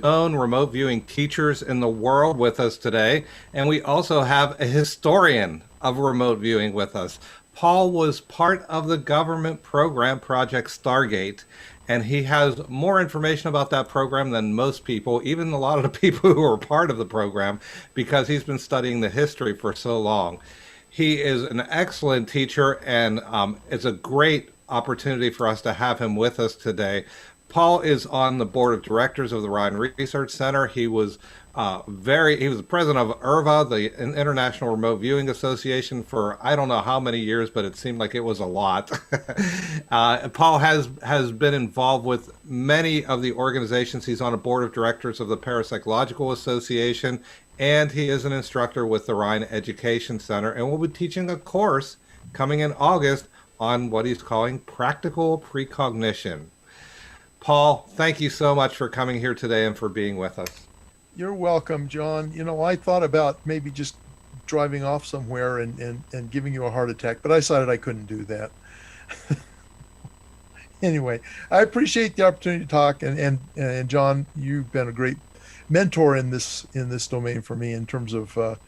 own remote viewing teachers in the world with us today. And we also have a historian of remote viewing with us. Paul was part of the government program Project Stargate, and he has more information about that program than most people, even a lot of the people who are part of the program, because he's been studying the history for so long. He is an excellent teacher, and it's a great opportunity for us to have him with us today. Paul is on the board of directors of the Ryan Research Center. He was he was the president of IRVA, the International Remote Viewing Association, for I don't know how many years, but it seemed like it was a lot. Paul has been involved with many of the organizations. He's on a board of directors of the Parapsychological Association, and he is an instructor with the Ryan Education Center, and will be teaching a course coming in August on what he's calling practical precognition. Paul, thank you so much for coming here today and for being with us. You're welcome, John. You know, I thought about maybe just driving off somewhere and giving you a heart attack, but I decided I couldn't do that. Anyway, I appreciate the opportunity to talk, and John, you've been a great mentor in this domain for me in terms of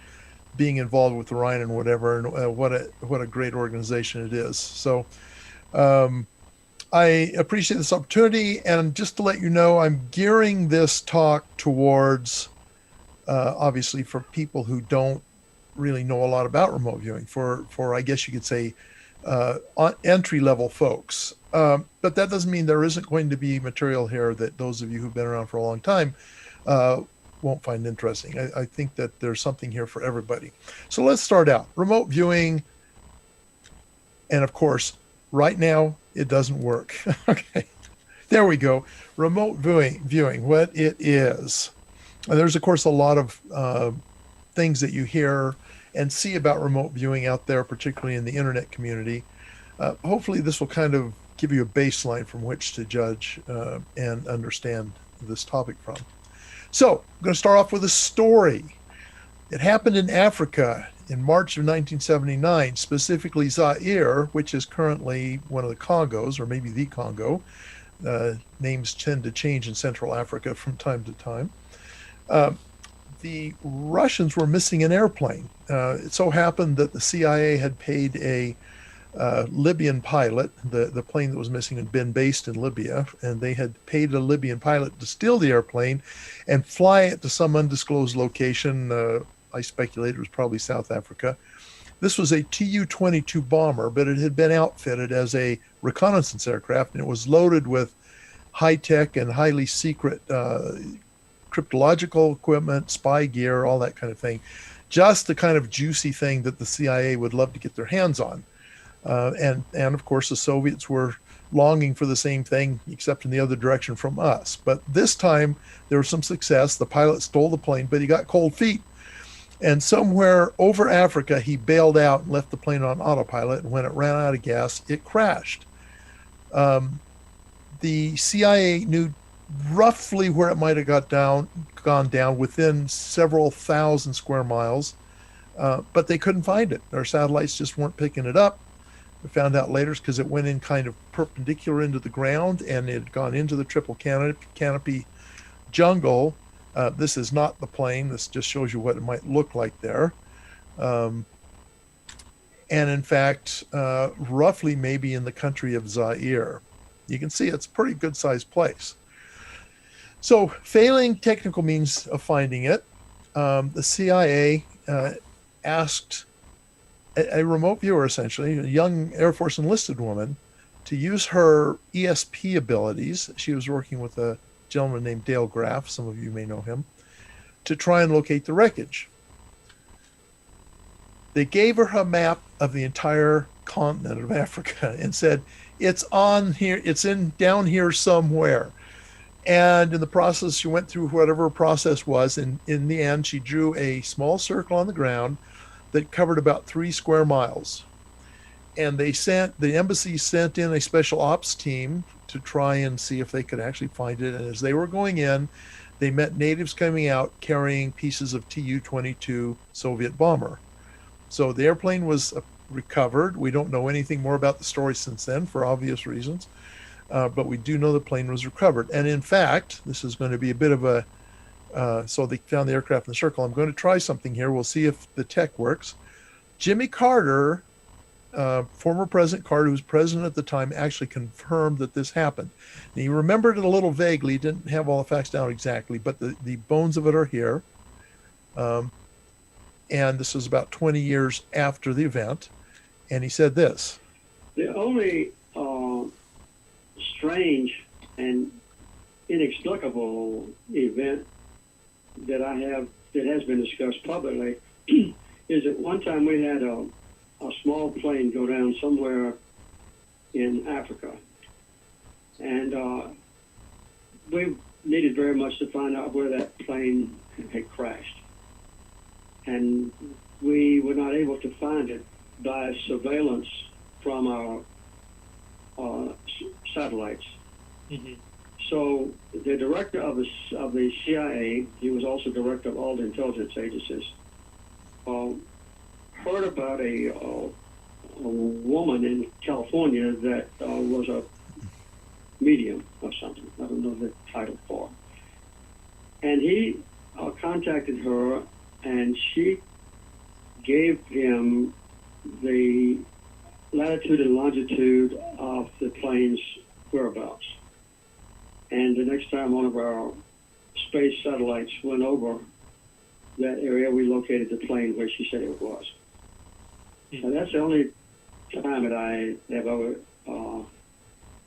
being involved with Ryan and whatever, and what a great organization it is. So. I appreciate this opportunity, and just to let you know, I'm gearing this talk towards, obviously, for people who don't really know a lot about remote viewing, for I guess you could say, entry-level folks. But that doesn't mean there isn't going to be material here that those of you who've been around for a long time won't find interesting. I think that there's something here for everybody. So let's start out. Remote viewing, and of course, right now, it doesn't work. Okay, there we go. Remote viewing, what it is. And there's, of course, a lot of things that you hear and see about remote viewing out there, particularly in the internet community. Hopefully, this will kind of give you a baseline from which to judge and understand this topic from. So, I'm going to start off with a story. It happened in Africa in March of 1979, specifically Zaire, which is currently one of the Congos, or maybe the Congo. Names tend to change in Central Africa from time to time. The Russians were missing an airplane. It so happened that the CIA had paid a Libyan pilot. The plane that was missing had been based in Libya, and they had paid a Libyan pilot to steal the airplane and fly it to some undisclosed location. I speculate it was probably South Africa. This was a Tu-22 bomber, but it had been outfitted as a reconnaissance aircraft, and it was loaded with high-tech and highly secret cryptological equipment, spy gear, all that kind of thing. Just the kind of juicy thing that the CIA would love to get their hands on. And of course, the Soviets were longing for the same thing, except in the other direction from us. But this time, there was some success. The pilot stole the plane, but he got cold feet. And somewhere over Africa, he bailed out and left the plane on autopilot. And when it ran out of gas, it crashed. The CIA knew roughly where it might have gone down within several thousand square miles, but they couldn't find it. Their satellites just weren't picking it up. We found out later because it went in kind of perpendicular into the ground, and it had gone into the triple canopy jungle. This is not the plane. This just shows you what it might look like there. And in fact, roughly maybe in the country of Zaire. You can see it's a pretty good sized place. So failing technical means of finding it, the CIA asked a remote viewer, essentially, a young Air Force enlisted woman, to use her ESP abilities. She was working with a gentleman named Dale Graff, some of you may know him, to try and locate the wreckage. They gave her a map of the entire continent of Africa and said, it's on here, it's in down here somewhere. And in the process, she went through whatever process was, and in the end, she drew a small circle on the ground that covered about 3 square miles. And the embassy sent in a special ops team to try and see if they could actually find it. And as they were going in, they met natives coming out carrying pieces of Tu-22 Soviet bomber. So the airplane was recovered. We don't know anything more about the story since then for obvious reasons. but we do know the plane was recovered. And in fact, this is going to be a bit of a, so they found the aircraft in the circle. I'm going to try something here. We'll see if the tech works. Jimmy Carter, former President Carter, who was president at the time, actually confirmed that this happened. And he remembered it a little vaguely, didn't have all the facts down exactly, but the bones of it are here. And this was about 20 years after the event. And he said this. The only strange and inexplicable event that has been discussed publicly is that one time we had a small plane go down somewhere in Africa. And we needed very much to find out where that plane had crashed. And we were not able to find it by surveillance from our satellites. Mm-hmm. So the director of the CIA, he was also director of all the intelligence agencies, heard about a woman in California that was a medium or something. I don't know the title for. And he contacted her, and she gave him the latitude and longitude of the plane's whereabouts. And the next time one of our space satellites went over that area, we located the plane where she said it was. And that's the only time that I have ever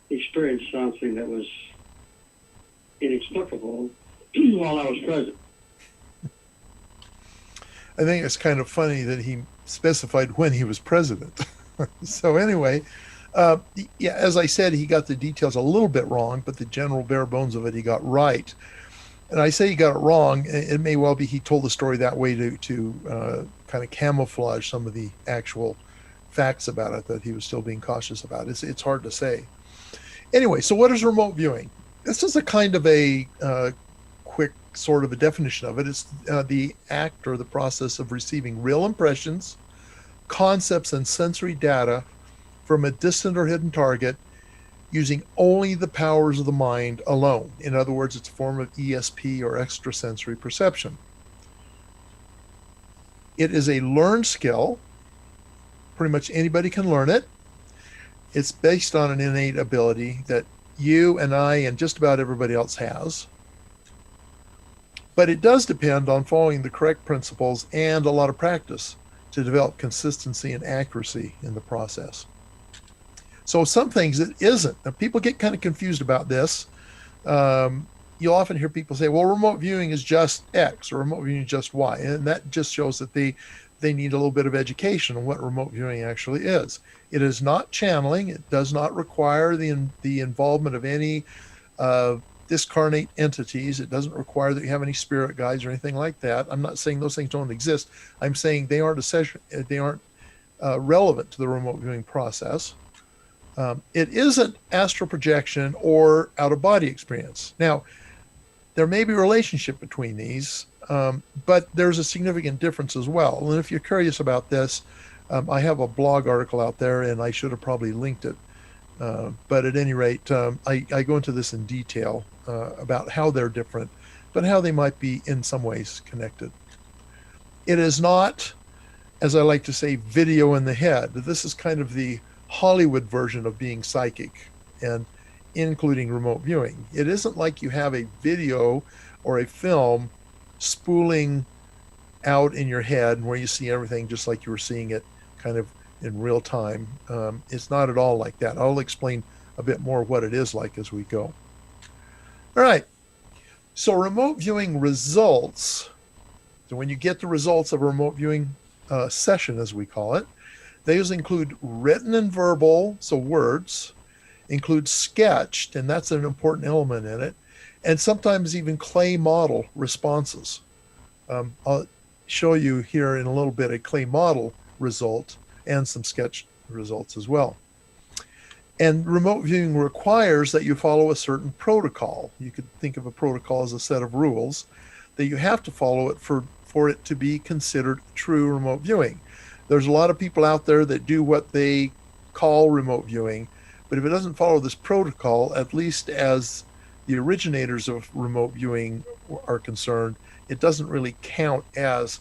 experienced something that was inexplicable while I was president. I think it's kind of funny that he specified when he was president. So anyway, yeah, as I said, he got the details a little bit wrong, but the general bare bones of it he got right. And I say he got it wrong. It may well be he told the story that way to kind of camouflage some of the actual facts about it that he was still being cautious about. It's hard to say. Anyway, so what is remote viewing? This is a kind of a quick sort of a definition of it. It's the act or the process of receiving real impressions, concepts, and sensory data from a distant or hidden target using only the powers of the mind alone. In other words, it's a form of ESP or extrasensory perception. It is a learned skill. Pretty much anybody can learn it. It's based on an innate ability that you and I and just about everybody else has. But it does depend on following the correct principles and a lot of practice to develop consistency and accuracy in the process. So some things it isn't. Now, people get kind of confused about this. You'll often hear people say, well, remote viewing is just X or remote viewing is just Y. And that just shows that they need a little bit of education on what remote viewing actually is. It is not channeling. It does not require the involvement of any discarnate entities. It doesn't require that you have any spirit guides or anything like that. I'm not saying those things don't exist. I'm saying they aren't relevant to the remote viewing process. It isn't astral projection or out-of-body experience. Now, there may be a relationship between these, but there's a significant difference as well. And if you're curious about this, I have a blog article out there, and I should have probably linked it. But at any rate, I go into this in detail about how they're different, but how they might be in some ways connected. It is not, as I like to say, video in the head. This is kind of the Hollywood version of being psychic, and including remote viewing. It isn't like you have a video or a film spooling out in your head where you see everything just like you were seeing it kind of in real time. It's not at all like that. I'll explain a bit more what it is like as we go. All right. So remote viewing results. So when you get the results of a remote viewing session, as we call it, those include written and verbal, so words, include sketched, and that's an important element in it, and sometimes even clay model responses. I'll show you here in a little bit a clay model result and some sketch results as well. And remote viewing requires that you follow a certain protocol. You could think of a protocol as a set of rules that you have to follow it for it to be considered true remote viewing. There's a lot of people out there that do what they call remote viewing, But if it doesn't follow this protocol, at least as the originators of remote viewing are concerned, it doesn't really count as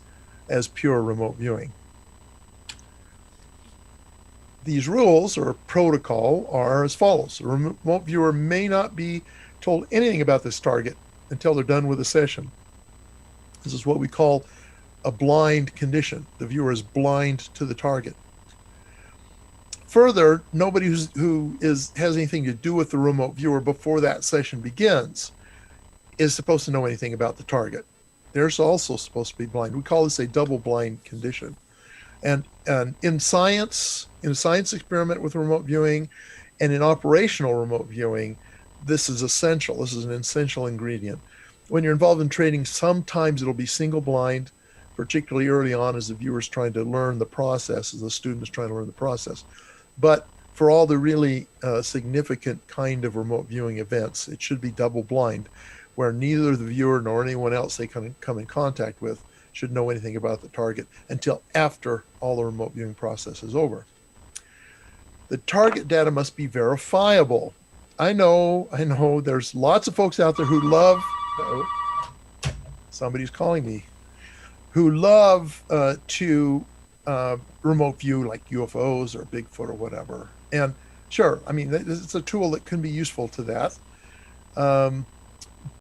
pure remote viewing. These rules or protocol are as follows. A remote viewer may not be told anything about this target until they're done with the session. This is what we call a blind condition. The viewer is blind to the target. Further, nobody who has anything to do with the remote viewer before that session begins is supposed to know anything about the target. They're also supposed to be blind. We call this a double blind condition. And in science, in a science experiment with remote viewing and in operational remote viewing, this is essential. This is an essential ingredient. When you're involved in training, sometimes it'll be single blind, particularly early on as the viewer's trying to learn the process, as the student is trying to learn the process. But for all the really significant kind of remote viewing events, it should be double blind, where neither the viewer nor anyone else they come in contact with should know anything about the target until after all the remote viewing process is over. The target data must be verifiable. I know, there's lots of folks out there who love, somebody's calling me, who love to remote view like UFOs or Bigfoot or whatever. And sure, I mean, it's a tool that can be useful to that.